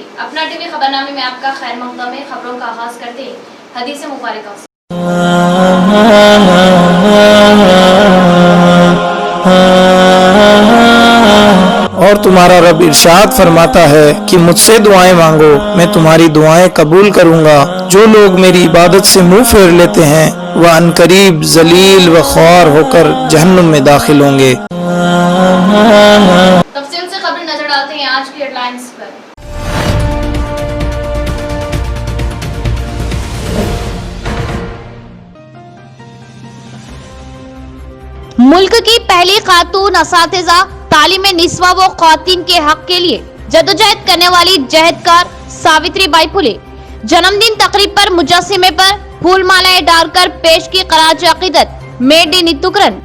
TV. अपना TV खबरनामे में आपका खैर मकदम है। खबरों का आगाज करते हैं हदीस मुबारक से। और तुम्हारा रब इरशाद फरमाता है कि मुझसे दुआएं मांगो, मैं तुम्हारी दुआएं कबूल करूंगा। जो लोग मेरी इबादत से मुंह फेर लेते हैं वह अनकरीब जलील व ख्वार होकर जहन्नुम में दाखिल होंगे। तफसील से खबर नजर डालते हैं आज की हेडलाइंस पर। मुल्क की पहली खातून असातिज़ा तालीम निस्वा व ख्वातीन के हक के लिए जदोजहद करने वाली जहदकार सावित्रीबाई फुले जन्मदिन तकरीब पर मुजस्सिमे पर फूल मालाएं डालकर पेश की खराज अकीदत मेड इन तुकरन।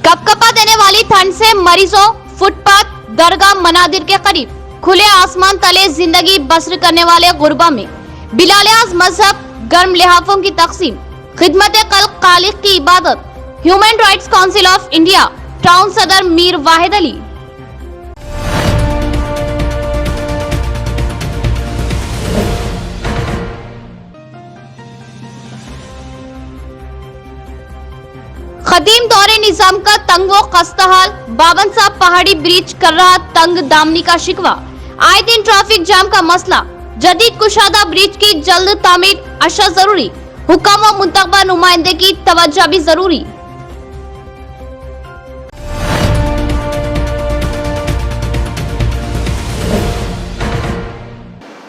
कपकपा देने वाली ठंड से मरीजों फुटपाथ दरगाह मनादिर के करीब खुले आसमान तले जिंदगी बसर करने वाले गुरबा में बिलालियाज मजहब गर्म लिहाफों की तकसीम खिदमत कल्ब खालिक की इबादत। Human rights council of India town सदर मीर वाहिद अली। खदीम दौरे निजाम का तंग व खस्ताहाल बावन साहब पहाड़ी ब्रिज कर रहा तंग दामनी का शिकवा। आए दिन ट्रैफिक जाम का मसला, जदीद कुशादा ब्रिज की जल्द तामीर अशा जरूरी। हुकाम व मुंतखबा नुमाइंदे की तवज्जो भी जरूरी।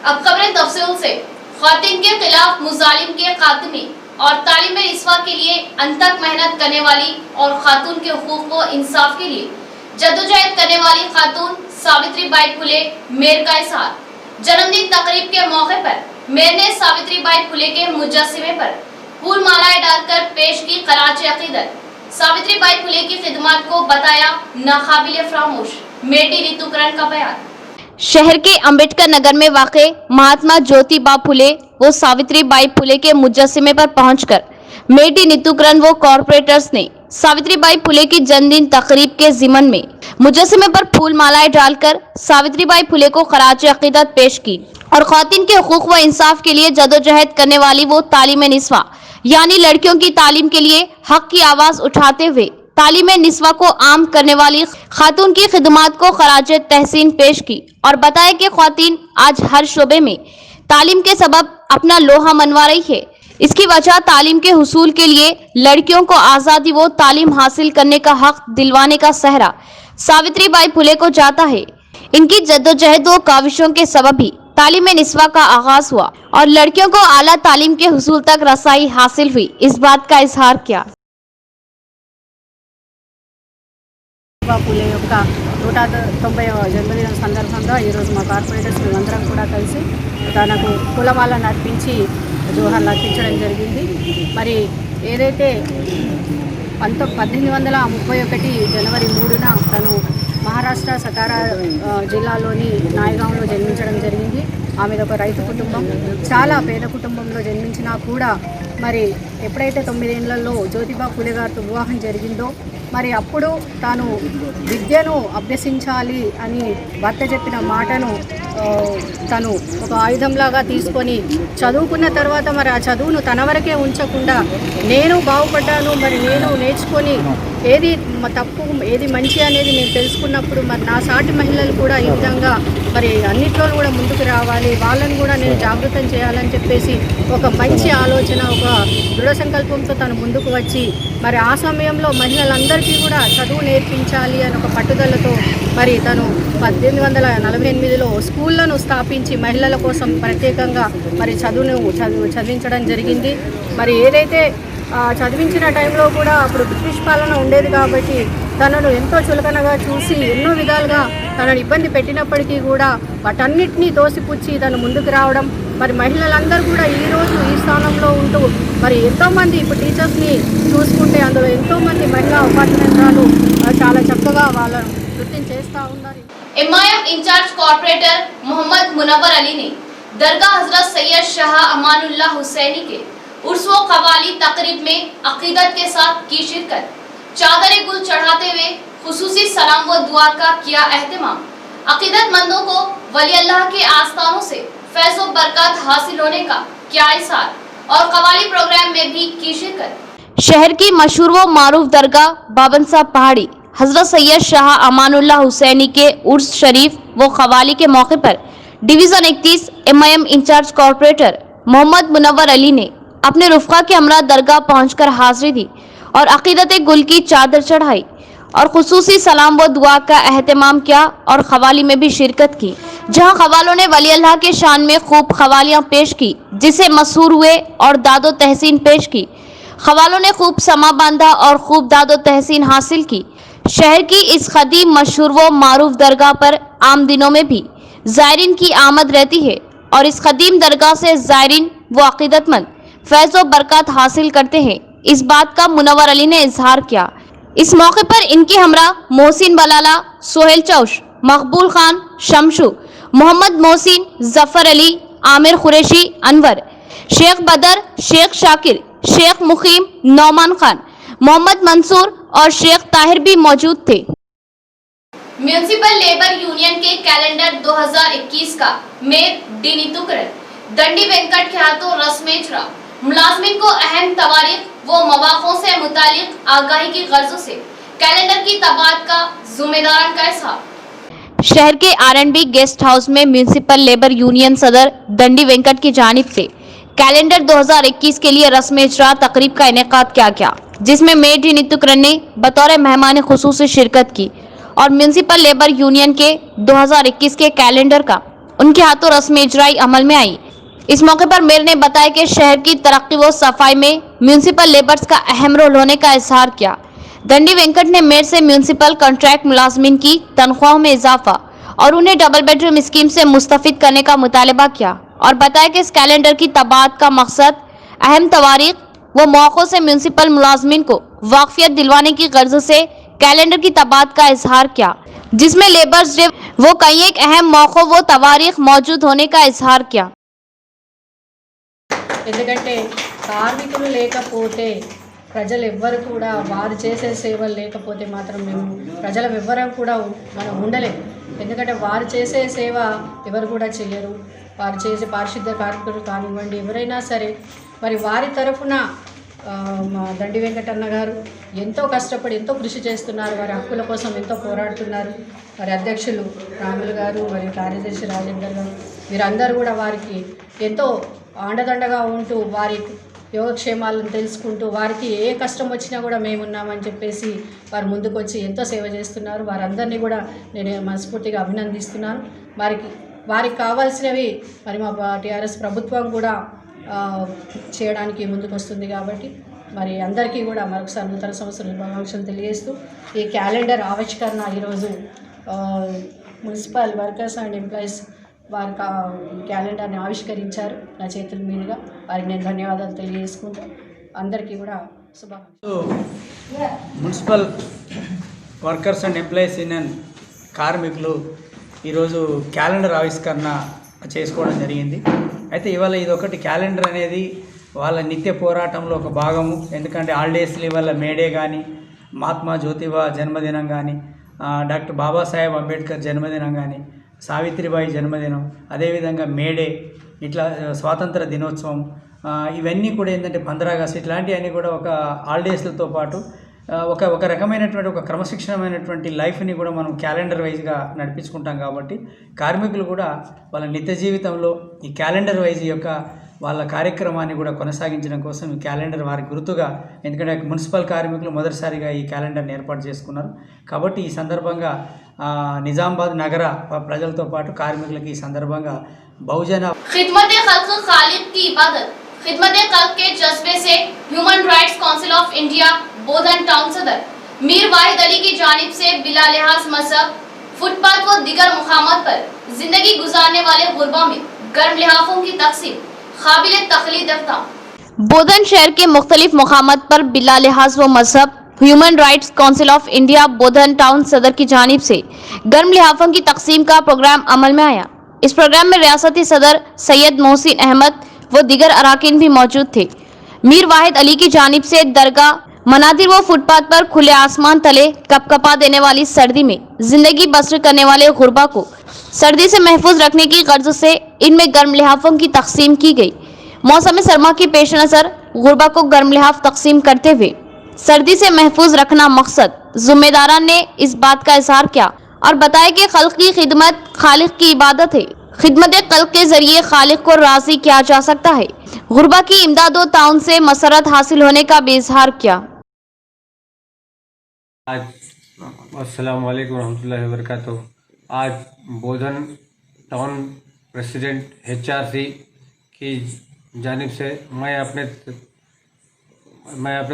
अब खबरें तफसील से। ख्वातीन के खिलाफ मुजालिम के खात्मे और तालीम निस्वा के लिए अनथक मेहनत करने वाली और खातून के हुकूक व इंसाफ के लिए जद्दोजहद करने वाली खातून सावित्रीबाई फुले मेर का इजहार। जन्मदिन तकरीब के मौके पर मेर ने सावित्रीबाई फुले के मुजस्सिमे पर फूल मालाएं डालकर पेश की खराज अकीदत। सावित्रीबाई फुले की खिदमत को बताया नाकाबिले फरामोश। मेड इन तुकरन का बयान। शहर के अंबेडकर नगर में वाक़े महात्मा ज्योतिबा फुले व सावित्रीबाई फुले के मुजस्सिमे पर पहुंचकर मेड इन तुकरन व कॉरपोरेटर्स ने सावित्रीबाई फुले की जन्मदिन तकरीब के जिमन में मुजस्सिमे पर फूल मालाएं डालकर सावित्रीबाई फुले को खराज अकीदत पेश की और ख्वातीन के हुकूक व इंसाफ के लिए जदोजहद करने वाली वो तालीम निस्वा यानी लड़कियों की तालीम के लिए हक की आवाज उठाते हुए तालीम निस्वा को आम करने वाली खातून की खिदमत को खराज तहसीन पेश की और बताया कि ख्वातीन आज हर शोबे में तालीम के सबब अपना लोहा मनवा रही है। इसकी वजह तालीम के हुसूल के लिए लड़कियों को आज़ादी व तालीम हासिल करने का हक दिलवाने का सहरा सावित्रीबाई फुले को जाता है। इनकी जद्दोजहद व काविशों के सबब ही तालीम निस्वा का आगाज हुआ और लड़कियों को आला तालीम के हुसूल तक रसाई हासिल हुई। इस बात का इजहार किया। फुले యొక్క 190వ జన్మదినం సందర్భంగా ఈరోజు మా కార్పొరేటర్స్ మేమందరం కూడా కలిసి తనకు పూలమాలను అర్పించి జోహార్లు అర్పించడం జరిగింది। మరి ఏదైతే 1831 జనవరి 3న తను మహారాష్ట్ర సతారా జిల్లాలోని నాయగాంలో జన్మించడం జరిగింది। ఆమెది ఒక రైతు కుటుంబం, చాలా పేద కుటుంబంలో జన్మించినా కూడా మరి ఎప్పుడైతే 9 ఏళ్లలో జ్యోతిబా ఫులే గారితో వివాహం జరిగిందో మరి అప్పుడు తాను విద్యను అభ్యసించాలి అని భర్త చెప్పిన మాటను తను ఒక ఆయుధంలాగా తీసుకొని చదువుకున్న తర్వాత మరి ఆ చదువును తన వరకే ఉంచకుండా నేను బాగుపడ్డాను, మరి నేను నేర్చుకొని ఏది తప్పు ఏది మంచి అనేది నేను తెలుసుకున్నప్పుడు మరి నా సాటి మహిళలు కూడా ఈ విధంగా మరి అన్నిట్లో కూడా ముందుకు రావాలి, వాళ్ళని కూడా నేను జాగృతం చేయాలని చెప్పేసి ఒక మంచి ఆలోచన, ఒక దృఢ సంకల్పంతో తను ముందుకు వచ్చి మరి ఆ సమయంలో మహిళలందరికీ కూడా చదువు నేర్పించాలి అని ఒక పట్టుదలతో మరి తను 1848లో స్కూళ్లను స్థాపించి మహిళల కోసం ప్రత్యేకంగా మరి చదివించడం జరిగింది। మరి ఏదైతే చదివించిన టైంలో కూడా అప్పుడు బ్రిటిష్ పాలన ఉండేది కాబట్టి తనను ఎంతో చులకనగా చూసి ఎన్నో విధాలుగా తనను ఇబ్బంది పెట్టినప్పటికీ కూడా వాటన్నిటినీ తోసిపుచ్చి తను ముందుకు రావడం, మరి మహిళలందరూ కూడా ఈరోజు ఈ స్థానంలో ఉంటూ మరి ఎంతోమంది ఇప్పుడు టీచర్స్ని చూసుకుంటే అందులో ఎంతోమంది మహిళా ఉపాధ్యాయురాలు చాలా చక్కగా వాళ్ళను వృత్తిని చేస్తూ ఉన్నారు। MIM incharge corporator Mohammad Munawwar Ali ने दरगाह हजरत सैयद शाह अमानुल्लाह हुसैनी के उर्स व कवाली तकरीब में अकीदत के साथ की शिरकत, चादर गुल चढ़ाते हुए खुसूसी सलाम व दुआ का किया एहतमाम। अकीदतमंदों को वली अल्लाह के आस्थानों से फैज़ व बरकत हासिल होने का किया इशार और कवाली प्रोग्राम में भी की शिरकत। शहर की मशहूर व मारूफ दरगाह बाबन साहब पहाड़ी हजरत सैयद शाह अमानुल्लाह हुसैनी के उर्स शरीफ व कवाली के मौके पर division 31 MIM incharge corporator Mohammad Munawwar Ali ने अपने रुफ़का के हमरा दरगाह पहुंचकर हाजिरी दी और अकीदत गुल की चादर चढ़ाई और खुसूसी सलाम व दुआ का एहतमाम किया और खवाली में भी शिरकत की, जहां खवालों ने वली अल्लाह के शान में खूब खवालियां पेश की, जिसे मसूर हुए और दादो तहसीन पेश की। खवालों ने खूब समा बांधा और खूब दादो तहसीन हासिल की। शहर की इस कदीम मशहूर व मारूफ दरगाह पर आम दिनों में भी ज़ायरीन की आमद रहती है और इस कदीम दरगाह से ज़ायरीन व अकीदतमंद फैज़ व बरकत हासिल करते हैं। इस बात का मुनव्वर अली ने इजहार किया। इस मौके पर इनके हमरा मोहसिन बलाला, सोहेल चौश, मकबूल खान, शमशू, मोहम्मद मोहसिन, जफर अली, आमिर कुरैशी, अनवर, शेख बदर, शेख शाकिर, शेख मुकीम, नौमान खान, मोहम्मद मंसूर और शेख ताहिर भी मौजूद थे। म्यूनिसिपल लेबर यूनियन के कैलेंडर 2021 का मेयर डी नितुकरन दंडी वेंकट के हाथों रस्म इजरा, मुलाजमिन को अहम तवारीख व मवाक़ों से मुतालिक आगाही की गर्जों से कैलेंडर की तबादला का जिम्मेदारान का हिसाब। शहर के R&B गेस्ट हाउस में म्यूनिसिपल लेबर यूनियन सदर दंडी वेंकट की जानिब से कैलेंडर 2021 के लिए रस्म इजरा तकरीब का इनेकाद किया गया, जिसमें मेयर डी नितुकरन ने बतौर मेहमान खुसूसी शिरकत की और म्यूनिसिपल लेबर यूनियन के 2021 के कैलेंडर का उनके हाथों रस्म इजराई अमल में आई। इस मौके पर मेयर ने बताया कि शहर की तरक्की व सफाई में म्यूनिसिपल लेबर्स का अहम रोल होने का इजहार किया। दंडी वेंकट ने मेयर से म्यूनिसिपल कॉन्ट्रैक्ट मुलाजमिन की तनख्वाहों में इजाफा और उन्हें डबल बेडरूम स्कीम से मुस्तफिद करने का मुतालबा किया और बताया कि इस कैलेंडर की तबादला का मकसद अहम तवारीख व मौक़ों से म्यूनिसिपल मुलाजमिन को वाकफियत दिलवाने की गर्ज से कैलेंडर की तबादला का इजहार किया, जिसमें लेबर्स डे वो कई एक अहम मौक़ों व तवारीख मौजूद होने का इजहार किया। ఎందుకంటే కార్మికులు లేకపోతే ప్రజలు ఎవ్వరు కూడా వారు చేసే సేవలు లేకపోతే మాత్రం మేము ప్రజలు ఎవ్వరం కూడా మనం ఉండలేము. ఎందుకంటే వారు చేసే సేవ ఎవరు కూడా చేయరు. వారు చేసే పారిశుద్ధ్య కార్మికులు కానివ్వండి ఎవరైనా సరే మరి వారి తరఫున మా దండి వెంకటన్న గారు ఎంతో కష్టపడి ఎంతో కృషి చేస్తున్నారు. వారి హక్కుల కోసం ఎంతో పోరాడుతున్నారు. వారి అధ్యక్షులు రాములు గారు మరియు కార్యదర్శి రాజేందర్ గారు వీరందరూ కూడా వారికి ఎంతో అండదండగా ఉంటూ వారి యోగక్షేమాలను తెలుసుకుంటూ వారికి ఏ కష్టం వచ్చినా కూడా మేమున్నామని చెప్పేసి వారు ముందుకు వచ్చి ఎంతో సేవ చేస్తున్నారు. వారందరినీ కూడా నేను మనస్ఫూర్తిగా అభినందిస్తున్నాను. వారికి కావాల్సినవి మరి మా టీఆర్ఎస్ ప్రభుత్వం కూడా చేయడానికి ముందుకు వస్తుంది కాబట్టి మరి అందరికీ కూడా మరొకసారి నూతన సంవత్సర శుభాకాంక్షలు తెలియజేస్తూ ఈ క్యాలెండర్ ఆవిష్కరణ ఈరోజు మున్సిపల్ వర్కర్స్ అండ్ ఎంప్లాయీస్ వారి క్యాలెండర్ని ఆవిష్కరించారు నా చేతుల మీదుగా. వారికి నేను ధన్యవాదాలు తెలియజేసుకుంటూ అందరికీ కూడా శుభాకాంక్షలు. Municipal workers and employees union కార్మికులు ఈరోజు క్యాలెండర్ ఆవిష్కరణ చేసుకోవడం జరిగింది. అయితే ఇవాళ ఇది ఒకటి క్యాలెండర్ అనేది వాళ్ళ నిత్య పోరాటంలో ఒక భాగము. ఎందుకంటే హాలిడేస్లు ఇవాళ మేడే కానీ, మహాత్మా జ్యోతిబా జన్మదినం కానీ, డాక్టర్ బాబాసాహెబ్ అంబేద్కర్ జన్మదినం కానీ, సావిత్రిబాయి జన్మదినం, అదేవిధంగా మేడే, ఇట్లా స్వాతంత్ర దినోత్సవం, ఇవన్నీ కూడా ఏంటంటే 15 ఆగస్టు ఇట్లాంటివన్నీ కూడా ఒక హాలిడేస్లతో పాటు ఒక రకమైనటువంటి ఒక క్రమశిక్షణమైనటువంటి లైఫ్ని కూడా మనం క్యాలెండర్ వైజ్గా నడిపించుకుంటాం. కాబట్టి కార్మికులు కూడా వాళ్ళ నిత్య జీవితంలో ఈ క్యాలెండర్ వైజ్ యొక్క వాళ్ళ కార్యక్రమాన్ని కూడా కొనసాగించడం కోసం ఈ క్యాలెండర్ వారి గుర్తుగా, ఎందుకంటే మున్సిపల్ కార్మికులు మొదటిసారిగా ఈ క్యాలెండర్ని ఏర్పాటు చేసుకున్నారు. కాబట్టి ఈ సందర్భంగా నిజామాబాద్ నగర ప్రజలతో పాటు కార్మికులకి ఈ సందర్భంగా బహుజన खिदमत खल्क खालिक की इबादत खिदमत खल्क के जज्बे से human rights council of India Bodhan town सदर मीर वाहिद अली की जानिब से बिला लिहाज मजहब फुटपाथ व दिगर मुकामात पर जिंदगी गुजारने वाले गुरबा में गर्म लिहाफों की तकसीम काबिल तखलीद इक़्तिदाम। बोधन शहर के मुख्तलिफ मुकामात पर बिला लिहाज व मजहब human rights council of India Bodhan town सदर की जानिब से गर्म लिहाफों की तकसीम का प्रोग्राम अमल में आया। इस प्रोग्राम में रियासती सदर सैयद मोहसिन अहमद व दिगर अराकीन भी मौजूद थे। मीर वाहिद अली की जानिब से दरगाह मनादिर व फुटपाथ पर खुले आसमान तले कपकपा देने वाली सर्दी में जिंदगी बसर करने वाले गुरबा को सर्दी से महफूज रखने की गर्ज से इनमें गर्म लिहाफों की तकसीम की गई। मौसम सरमा के पेश नजर गुरबा को गर्म लिहाफ तकसीम करते हुए सर्दी से महफूज रखना मकसद जिम्मेदारान ने इस बात का इजहार किया और बताया कि खल्क की खिदमत खालिक की इबादत है। खिदमत खल्क के जरिए खालिक को राजी किया जा सकता है। गुरबा की इमदाद व ताउन से मसरत हासिल होने का भी इजहार किया। आज अस्सलाम वालेकुम रहमतुल्लाहि व बरकातहू। आज बोधन टाउन प्रेसिडेंट HRC की जानिब से मैं अपने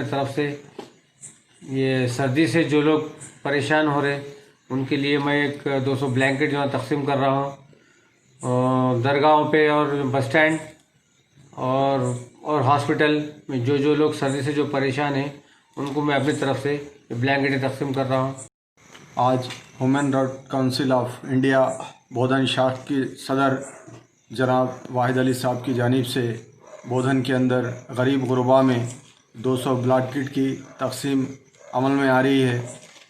तरफ से ये सर्दी से जो लोग परेशान हो रहे उनके लिए मैं एक 200 ब्लैंकेट जो है तकसीम कर रहा हूँ। दरगाहों पे और बस स्टैंड और हॉस्पिटल में जो लोग सर्दी से जो परेशान हैं उनको मैं अपनी तरफ से ब्लैंकेट तकसीम कर रहा हूँ। आज human right council of India Bodhan शाख की सदर जनाब वाहिद अली साहब की जानिब से बोधन के अंदर गरीब गुरबा में 200 ब्लैंकेट की तकसीम अमल में आ रही है।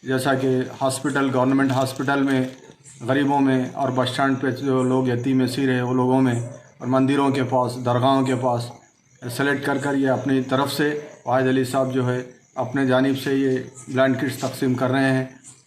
जैसा कि हॉस्पिटल, गवर्नमेंट हॉस्पिटल में गरीबों में और बस स्टैंड पे जो लोग यतीम असीर है वो लोगों में और मंदिरों के पास, दरगाहों के पास सेलेक्ट कर ये अपनी तरफ से वाहिद अली साहब जो है अपने जानिब से ये ब्लैंकेट्स तकसीम कर रहे हैं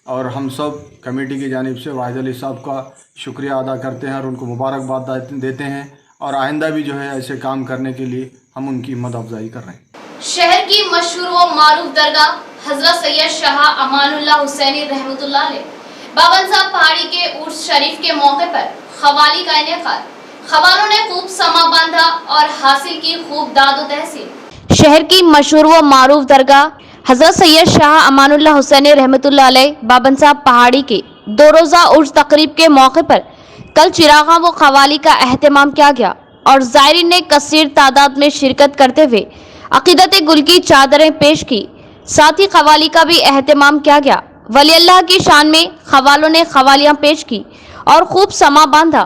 और हम सब कमेटी की जानिब से वाहिद अली साहब का शुक्रिया अदा करते हैं और उनको मुबारकबाद देते हैं और आइंदा भी जो है ऐसे काम करने के लिए हम उनकी हिम्मत अफजाई कर रहे हैं। शहर की मशहूर व मारूफ दरगाह हजरत सैयद शाह अमानुल्लाह हुसैनी रहमतुल्लाह अलैह बाबन साहब पहाड़ी के उर्स शरीफ के मौके पर खवाली का इनेकाद। खवालों ने खूब समा बांधा और हासिल की खूब दादो तहसील। शहर की मशहूर व मारूफ दरगाह हजरत सैयद शाह अमानुल्लाह हुसैनी रहमतुल्लाह अलैह बाबन साहब पहाड़ी के 2 रोज़ा उर्स तकरीब के मौके पर कल चिरागा व खवाली का एहतमाम किया गया और ज़ायरीन ने कसीर तादाद में शिरकत करते हुए अकीदत गुल की चादरें पेश की। साथ ही खवाली का भी एहतमाम किया गया। वली अल्लाह की शान में खवालों ने खवालियाँ पेश की और खूब समा बांधा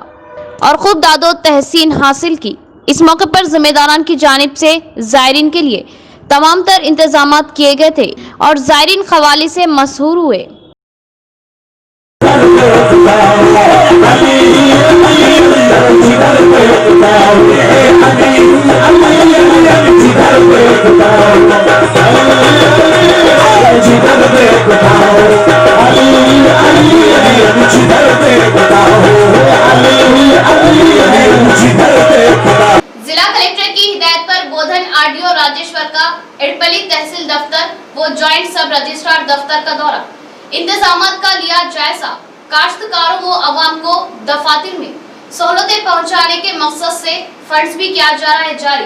और खूब दादो तहसीन हासिल की। इस मौके पर जिम्मेदारान की जानिब से ज़ायरीन के लिए तमाम तर इंतजामात किए गए थे और ज़ायरीन खवाली से मशहूर हुए। जिला कलेक्टर की हिदायत पर बोधन आरडीओ राजेश्वर का एडपली तहसील दफ्तर व ज्वाइंट सब रजिस्ट्रार दफ्तर का दौरा, इंतजामात का लिया जायजा। काश्तकारों व अवाम को दफातर में सहूलतें पहुंचाने के मकसद से फंड्स भी किया जा रहा है जारी।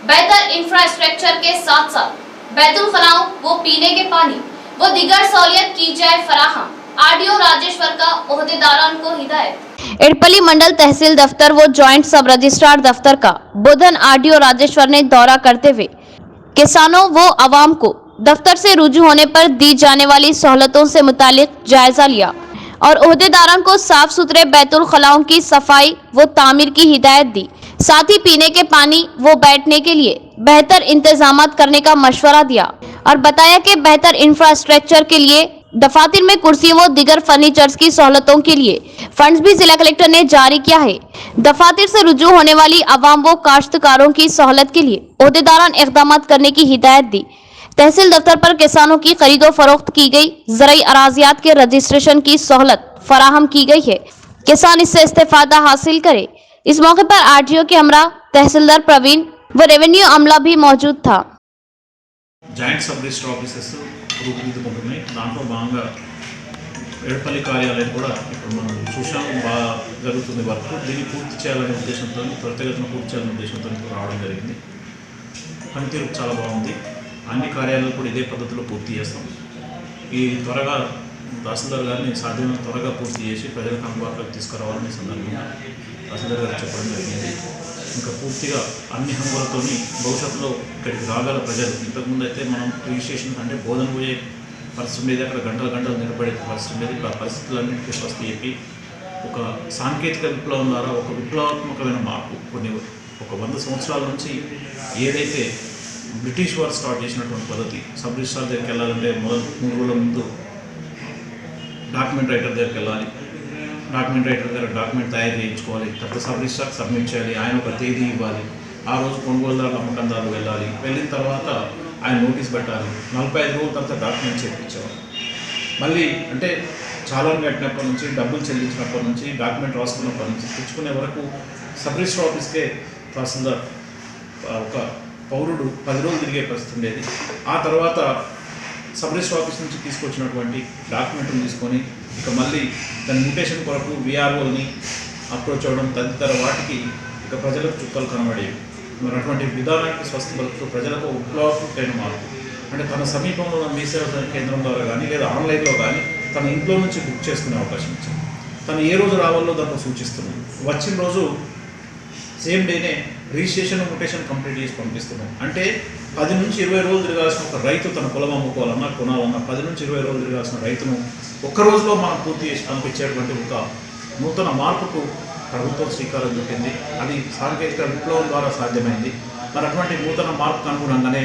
बेहतर इंफ्रास्ट्रक्चर के साथ साथ बैतुल खलाओं व पीने के पानी व दीगर सहूलियत की जाए फराहम। आरडीओ राजेश्वर का ओहदेदारान को हिदायत। एडपली मंडल तहसील दफ्तर व ज्वाइंट सब रजिस्ट्रार दफ्तर का बोधन आरडीओ राजेश्वर ने दौरा करते हुए किसानों व अवाम को दफ्तर से रुजू होने पर दी जाने वाली सहूलतों से मुतालिक जायजा लिया और ओहदेदारान को साफ सुथरे बैतुल खलाओं की सफाई व तामीर की हिदायत दी। साथ ही पीने के पानी व बैठने के लिए बेहतर इंतजामात करने का मशवरा दिया और बताया कि बेहतर इंफ्रास्ट्रक्चर के लिए दफातर में कुर्सियों व दीगर फर्नीचर्स की सहूलतों के लिए फंड्स भी जिला कलेक्टर ने जारी किया है। दफातर से रुजू होने वाली अवाम व काश्तकारों की सहूलत के लिए ओहदेदारान इक़दाम करने की हिदायत दी। तहसील दफ्तर पर किसानों की खरीदो फरोख्त की गई। ज़राई अराजियात के रजिस्ट्रेशन की सहूलत फराहम की गई है। किसान इससे इस्तेफादा हासिल करे। इस मौके पर आरटीओ के हमरा तहसीलदार प्रवीण व रेवेन्यू अमला भी मौजूद था। జాయింట్ సబ్ రిజిస్టర్ ఆఫీసెస్ రూపుదిద్దుకుంటున్నాయి. దాంట్లో భాగంగా ఎడపల్లి కార్యాలయం కూడా ఇప్పుడు మనం చూసాం, బాగా జరుగుతుంది వర్క్. దీన్ని పూర్తి చేయాలనే ఉద్దేశంతో, త్వరితగతిన పూర్తి చేయాలనే ఉద్దేశంతో రావడం జరిగింది. పనితీరు చాలా బాగుంది. అన్ని కార్యాలయాలు కూడా ఇదే పద్ధతిలో పూర్తి చేస్తాం. ఈ త్వరగా తహసీల్దార్ గారిని సాధ్యమైన త్వరగా పూర్తి చేసి ప్రజలకు అందుబాటులోకి తీసుకురావాలని సందర్భంగా తహసీల్దార్ గారు చెప్పడం జరిగింది. ఇంకా పూర్తిగా అన్ని హంగులతో భవిష్యత్తులో ఇక్కడికి రాగల ప్రజలు, ఇంతకుముందు అయితే మనం రిజిస్ట్రేషన్ అంటే బోధన పోయే పరిస్థితి ఉండేది, అక్కడ గంటలు నిలబడే పరిస్థితి ఉండేది. ఇప్పుడు ఆ పరిస్థితులన్నింటికీ స్వస్తి చెప్పి ఒక సాంకేతిక విప్లవం ద్వారా ఒక విప్లవాత్మకమైన మార్పు, ఒక 100 సంవత్సరాల నుంచి ఏదైతే బ్రిటిష్ వారు స్టార్ట్ చేసినటువంటి పద్ధతి. సబ్ రిజిస్ట్రార్ దగ్గరికి వెళ్ళాలంటే మొదలు 3 రోజుల ముందు డాక్యుమెంట్ రైటర్ దగ్గరికి వెళ్ళాలి. డాక్యుమెంట్ రైటర్ దగ్గర డాక్యుమెంట్ తయారు చేయించుకోవాలి. తర్వాత సబ్ రిజిస్ట్రార్కి సబ్మిట్ చేయాలి. ఆయన ఒక తేదీ ఇవ్వాలి. ఆ రోజు కొనుగోలుదారులు అమ్మకందారులు వెళ్ళాలి. వెళ్ళిన తర్వాత ఆయన నోటీస్ పెట్టాలి. 45 రోజుల తర్వాత డాక్యుమెంట్ చేయించేవారు. మళ్ళీ అంటే చాలాన్ కట్టినప్పటి నుంచి, డబ్బులు చెల్లించినప్పటి నుంచి, డాక్యుమెంట్ రాసుకున్నప్పటి నుంచి తెచ్చుకునే వరకు సబ్ రిజిస్టర్ ఆఫీస్కే తహసీల్దార్ ఒక పౌరుడు 10 రోజులు తిరిగే పరిస్థితి ఉండేది. ఆ తర్వాత సబ్ రిజిస్టర్ ఆఫీస్ నుంచి తీసుకొచ్చినటువంటి డాక్యుమెంట్ని తీసుకొని ఇక మళ్ళీ దాని మ్యూటేషన్ కొరకు విఆర్ఓని అప్రోచ్ అవ్వడం తదితర వాటికి ఇక ప్రజలకు చుక్కలు కనబడేవి. మరి అటువంటి విధానానికి స్వస్తి పలుకుతూ ప్రజలకు ఉపయోగకరమైన మార్పు అంటే తన సమీపంలో ఉన్న మీ సేవా కేంద్రం ద్వారా కానీ లేదా ఆన్లైన్లో కానీ తన ఇంట్లో నుంచి బుక్ చేసుకునే అవకాశం ఇచ్చింది. తను ఏ రోజు రావాలో దాంట్లో సూచిస్తున్నాం. వచ్చిన రోజు సేమ్ డేనే రిజిస్ట్రేషన్ మ్యూటేషన్ కంప్లీట్ చేసి పంపిస్తున్నాం. అంటే 10 నుంచి 20 రోజులు తిరగాల్సిన ఒక రైతు తన పొలం అమ్ముకోవాలన్నా కొనాలన్నా 10 నుంచి 20 రోజులు తిరగాల్సిన రైతును ఒక్క రోజులో మనం పూర్తి చేసి పంపించేటువంటి ఒక నూతన మార్పుకు ప్రభుత్వం శ్రీకారం చుట్టింది. అది సాంకేతిక విప్లవం ద్వారా సాధ్యమైంది. మరి అటువంటి నూతన మార్పుకు అనుగుణంగానే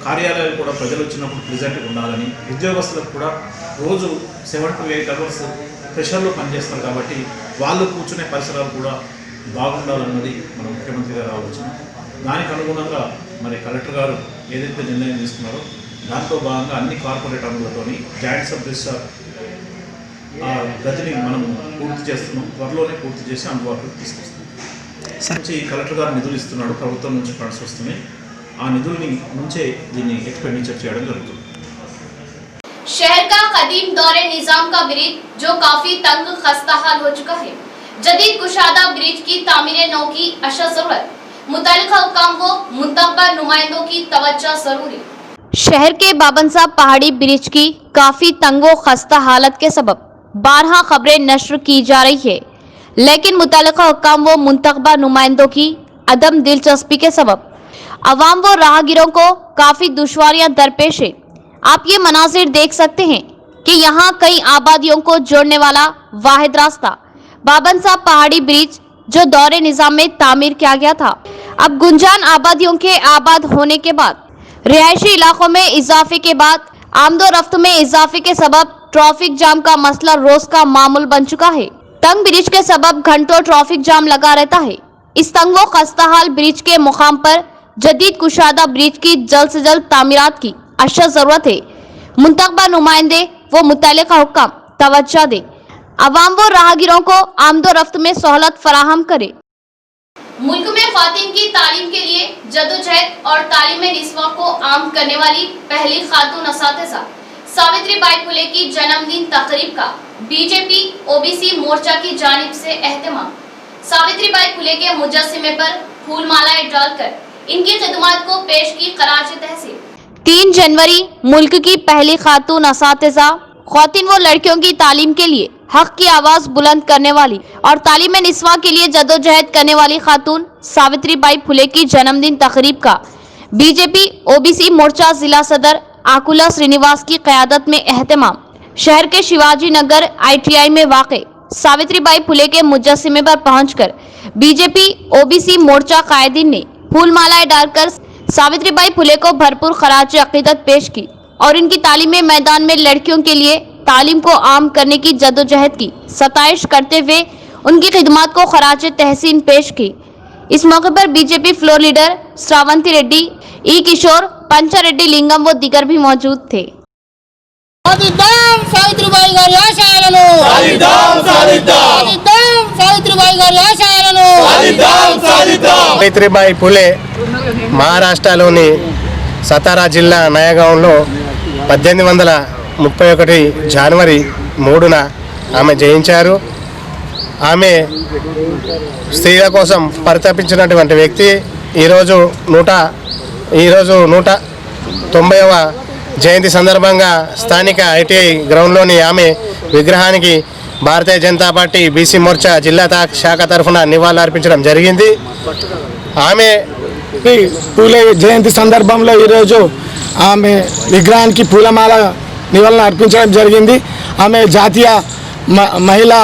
కార్యాలయాలు కూడా ప్రజలు వచ్చినప్పుడు ప్రెజెంట్గా ఉండాలని, ఉద్యోగస్తులకు కూడా రోజు 7 to 8 అవర్స్ ప్రెషర్లో పనిచేస్తారు కాబట్టి వాళ్ళు కూర్చునే పరిసరాలు కూడా బాగుండాలన్నది మన ముఖ్యమంత్రి గారు ఆలోచన. దానికి అనుగుణంగా మరి కలెక్టర్ గారు ఏదైతే నిర్ణయం తీసుకున్నారో దాంట్లో భాగంగా అన్ని కార్పొరేట్ అమలులతోని జాయింట్ సబ్ రిజిస్ట్రార్ ఆ గదిని మనం పూర్తి చేస్తున్నాం. త్వరలోనే పూర్తి చేసి అందుబాటులోకి తీసుకొస్తాం. కలెక్టర్ గారు నిధులు ఇస్తున్నాడు, ప్రభుత్వం నుంచి ఫండ్స్ వస్తున్నాయి. ఆ నిధుల్ని నుంచే దీన్ని एक्सपेंडिचर చేయడం జరుగుతుంది. शहर का कदीम दौरे निजाम का ब्रिज जो काफी तंग खस्ताहाल हो चुका है, जदीद कुशादा ब्रिज की तामीर नौ की अशद जरूरत, मुतालिका हुक्काम को मुंतखब नुमाइंदों की तवज्जो जरूरी। शहर के बाबन साहब पहाड़ी ब्रिज की काफी तंगो खस्ता हालत के सबब 12 खबरें नश्र की जा रही है, लेकिन मुतालिका हुक्काम व मुंतखबा नुमाइंदों की अदम दिलचस्पी के सबब अवाम व राहगीरों को काफी दुश्वारियां दरपेश है। आप ये मनाजिर देख सकते हैं कि यहाँ कई आबादियों को जोड़ने वाला वाहिद रास्ता बाबन साहब पहाड़ी ब्रिज जो दौरे निजाम में तामीर किया गया था, अब गुंजान आबादियों के आबाद होने के बाद रिहायशी इलाकों में इजाफे के बाद आमदो रफ्त में इजाफे के सबब ट्रैफिक जाम का मसला रोज का मामूल बन चुका है। तंग ब्रिज के सबब घंटों ट्रैफिक जाम लगा रहता है। इस तंगो खस्ताहाल ब्रिज के मुकाम पर जदीद कुशादा ब्रिज की जल्द से जल्द तामीरात की अशद जरूरत है। मुंतखबा नुमाइंदे व मुतालिका हुक्काम तवज्जो दे, अवाम व राहगीरों को आमदो रफ्त में सहूलत फराहम करे। मुल्क में ख्वातीन की तालीम के लिए जदोजहद और तालीम निस्वा को आम करने वाली पहली खातून असातिज़ा सावित्री बाई फुले की जन्मदिन तकरीब का बीजेपी ओबीसी मोर्चा की जानिब से एहतमाम। सावित्री बाई फुले के मुजस्समे पर फूल मालाएं डालकर इनकी खिदमत को पेश की खराज तहसीन। 3 जनवरी मुल्क की पहली खातून असातिज़ा ख्वातीन व लड़कियों की तालीम के लिए हक की आवाज बुलंद करने वाली और तालीम निस्वा के लिए जदोजहद करने वाली खातून सावित्री बाई फुले की जन्मदिन तकरीब का बीजेपी ओबीसी मोर्चा जिला सदर आकुला श्रीनिवास की क़यादत में एहतमाम। शहर के शिवाजी नगर ITI में वाक़े सावित्री बाई फुले के मुजस्समे पर पहुंचकर बीजेपी ओबीसी मोर्चा कायदीन ने फूल मालाएं डालकर सावित्री बाई फुले को भरपूर खराज अकीदत पेश की और इनकी तालीमी मैदान में लड़कियों के लिए तालीम को आम करने की जदोजहद की सताइश करते हुए उनकी खिदमत को खराज तहसीन पेश की। इस मौके पर BJP floor leader Shravanti Reddy, E Kishore, Pancha Reddy लिंगम व दीगर भी मौजूद थे। సావిత్రిబాయి ఫులే మహారాష్ట్రలోని సతారా జిల్లా నయగాంలో 1831 జనవరి 3న ఆమె జయించారు. ఆమె స్త్రీల కోసం పరితపించినటువంటి వ్యక్తి. ఈరోజు 190వ జయంతి సందర్భంగా స్థానిక ITI గ్రౌండ్లోని ఆమె విగ్రహానికి భారతీయ జనతా పార్టీ బీసీ మోర్చా జిల్లా శాఖ తరఫున నివాళులర్పించడం జరిగింది. ఆమె పూలే జయంతి సందర్భంలో ఈరోజు ఆమె విగ్రహానికి పూలమాల నివాళులు అర్పించడం జరిగింది. ఆమె జాతీయ మహిళా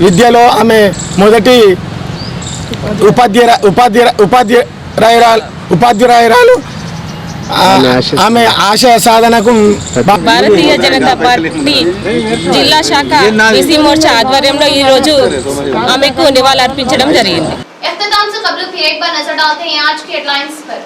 విద్యలో ఆమె మొదటి ఉపాధ్యాయురాలు ఆమె ఆశయ సాధనకు భారతీయ జనతా పార్టీ జిల్లా శాఖ బీసీ మోర్చా ఆధ్వర్యంలో ఈ రోజు ఆమెకు నివాళులర్పించడం జరిగింది। इख्तिताम से खबरों की एक बार नजर डालते हैं आज की हेडलाइंस पर।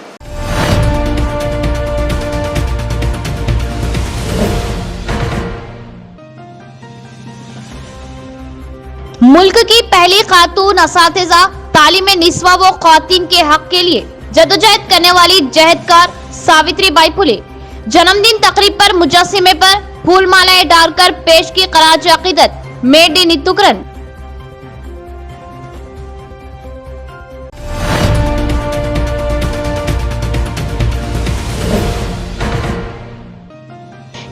मुल्क की पहली खातून असातिज़ा तालीम निस्वा व ख़वातीन के हक के लिए जदोजहद करने वाली जहदकार सावित्रीबाई फुले जन्मदिन तकरीब पर मुजस्सिमे पर फूल मालाएं डालकर पेश की खराज अकीदत मेड इन नितुकरन।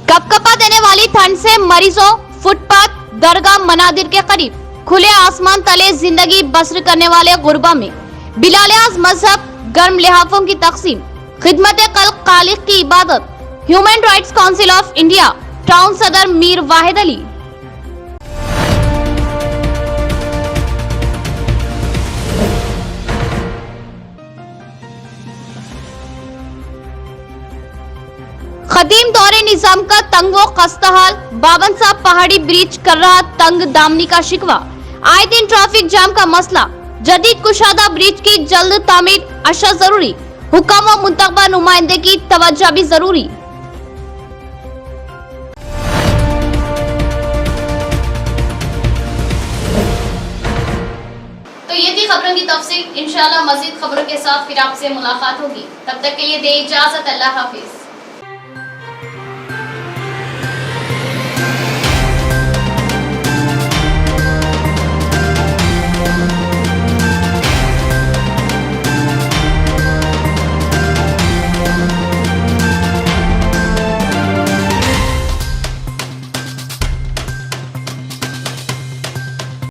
कपकपा देने वाली ठंड से मरीजों फुटपाथ दरगाह मनादिर के करीब खुले आसमान तले जिंदगी बसर करने वाले गुरबा में बिलालियाज मजहब गर्म लिहाफों की तकसीम खिदमत कल खालिक की इबादत। Human rights council of India town सदर मीर वाहिद अली। खदीम दौरे निजाम का तंग व खस्ताहाल बावन साहब पहाड़ी ब्रिज कर रहा तंग दामनी का शिकवा। आए दिन ट्रैफिक जाम का मसला जदीद कुशादा ब्रिज की जल्द तामीर अशा जरूरी। हुकाम व मुंतखबा नुमाइंदे की तवज्जो भी जरूरी। तो ये थी खबरों की तफसील। इंशाल्लाह मजीद खबरों के साथ फिर आपसे मुलाकात होगी। तब तक के लिए दे इजाजत। अल्लाह हाफिज।